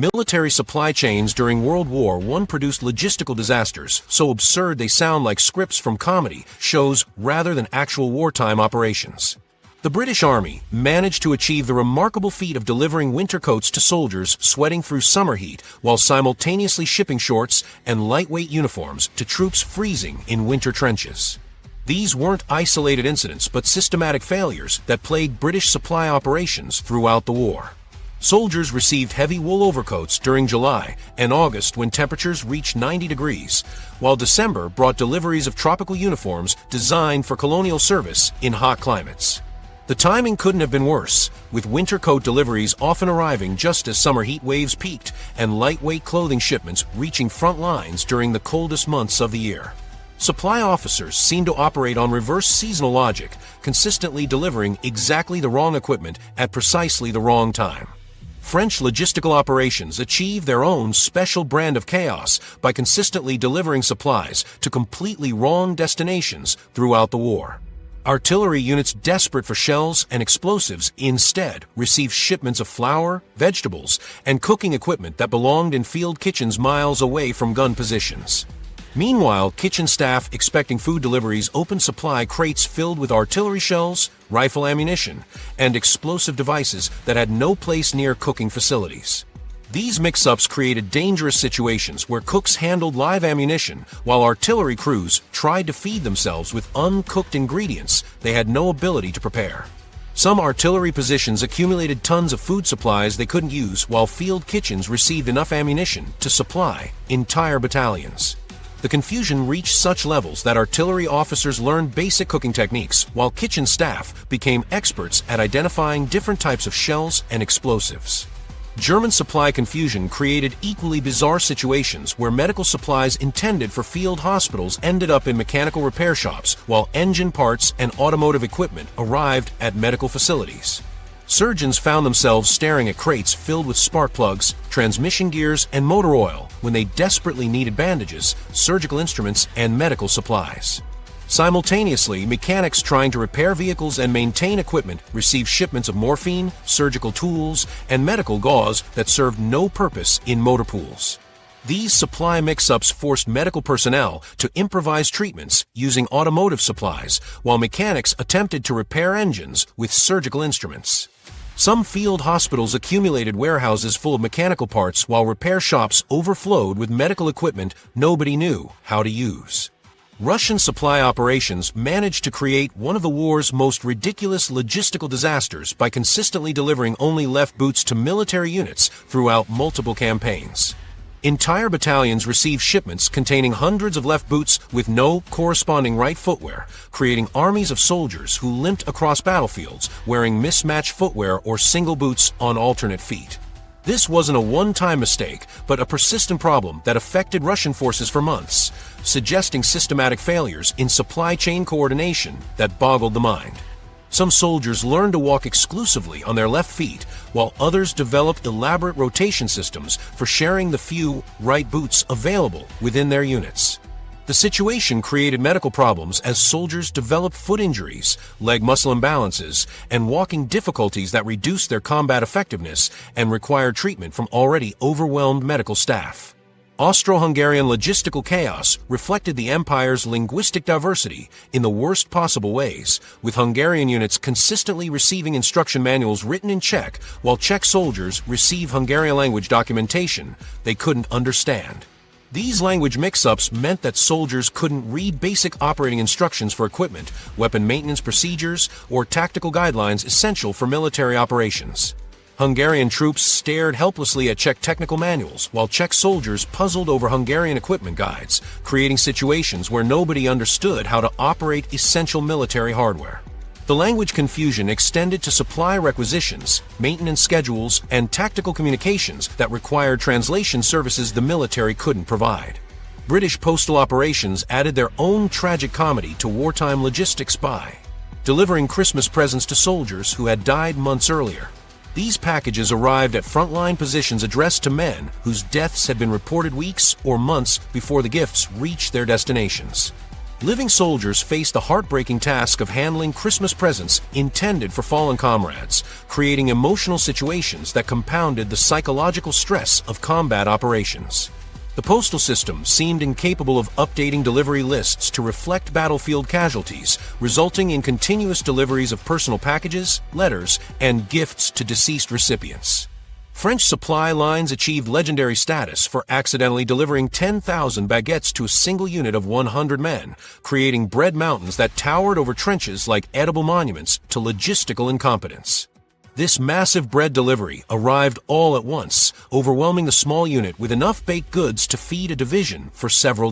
Military supply chains during World War I produced logistical disasters so absurd they sound like scripts from comedy shows rather than actual wartime operations. The British Army managed to achieve the remarkable feat of delivering winter coats to soldiers sweating through summer heat while simultaneously shipping shorts and lightweight uniforms to troops freezing in winter trenches. These weren't isolated incidents but systematic failures that plagued British supply operations throughout the war. Soldiers received heavy wool overcoats during July and August when temperatures reached 90 degrees, while December brought deliveries of tropical uniforms designed for colonial service in hot climates. The timing couldn't have been worse, with winter coat deliveries often arriving just as summer heat waves peaked and lightweight clothing shipments reaching front lines during the coldest months of the year. Supply officers seem to operate on reverse seasonal logic, consistently delivering exactly the wrong equipment at precisely the wrong time. French logistical operations achieve their own special brand of chaos by consistently delivering supplies to completely wrong destinations throughout the war. Artillery units desperate for shells and explosives instead received shipments of flour, vegetables, and cooking equipment that belonged in field kitchens miles away from gun positions. Meanwhile, kitchen staff expecting food deliveries opened supply crates filled with artillery shells, rifle ammunition, and explosive devices that had no place near cooking facilities. These mix-ups created dangerous situations where cooks handled live ammunition while artillery crews tried to feed themselves with uncooked ingredients they had no ability to prepare. Some artillery positions accumulated tons of food supplies they couldn't use while field kitchens received enough ammunition to supply entire battalions. The confusion reached such levels that artillery officers learned basic cooking techniques while kitchen staff became experts at identifying different types of shells and explosives. German supply confusion created equally bizarre situations where medical supplies intended for field hospitals ended up in mechanical repair shops while engine parts and automotive equipment arrived at medical facilities. Surgeons found themselves staring at crates filled with spark plugs, transmission gears, and motor oil when they desperately needed bandages, surgical instruments, and medical supplies. Simultaneously, mechanics trying to repair vehicles and maintain equipment received shipments of morphine, surgical tools, and medical gauze that served no purpose in motor pools. These supply mix-ups forced medical personnel to improvise treatments using automotive supplies, while mechanics attempted to repair engines with surgical instruments. Some field hospitals accumulated warehouses full of mechanical parts while repair shops overflowed with medical equipment nobody knew how to use. Russian supply operations managed to create one of the war's most ridiculous logistical disasters by consistently delivering only left boots to military units throughout multiple campaigns. Entire battalions received shipments containing hundreds of left boots with no corresponding right footwear, creating armies of soldiers who limped across battlefields wearing mismatched footwear or single boots on alternate feet. This wasn't a one-time mistake, but a persistent problem that affected Russian forces for months, suggesting systematic failures in supply chain coordination that boggled the mind. Some soldiers learned to walk exclusively on their left feet, while others developed elaborate rotation systems for sharing the few right boots available within their units. The situation created medical problems as soldiers developed foot injuries, leg muscle imbalances, and walking difficulties that reduced their combat effectiveness and required treatment from already overwhelmed medical staff. Austro-Hungarian logistical chaos reflected the empire's linguistic diversity in the worst possible ways, with Hungarian units consistently receiving instruction manuals written in Czech, while Czech soldiers received Hungarian language documentation they couldn't understand. These language mix-ups meant that soldiers couldn't read basic operating instructions for equipment, weapon maintenance procedures, or tactical guidelines essential for military operations. Hungarian troops stared helplessly at Czech technical manuals, while Czech soldiers puzzled over Hungarian equipment guides, creating situations where nobody understood how to operate essential military hardware. The language confusion extended to supply requisitions, maintenance schedules, and tactical communications that required translation services the military couldn't provide. British postal operations added their own tragic comedy to wartime logistics by delivering Christmas presents to soldiers who had died months earlier. These packages arrived at frontline positions addressed to men whose deaths had been reported weeks or months before the gifts reached their destinations. Living soldiers faced the heartbreaking task of handling Christmas presents intended for fallen comrades, creating emotional situations that compounded the psychological stress of combat operations. The postal system seemed incapable of updating delivery lists to reflect battlefield casualties, resulting in continuous deliveries of personal packages, letters, and gifts to deceased recipients. French supply lines achieved legendary status for accidentally delivering 10,000 baguettes to a single unit of 100 men, creating bread mountains that towered over trenches like edible monuments to logistical incompetence. This massive bread delivery arrived all at once, overwhelming the small unit with enough baked goods to feed a division for several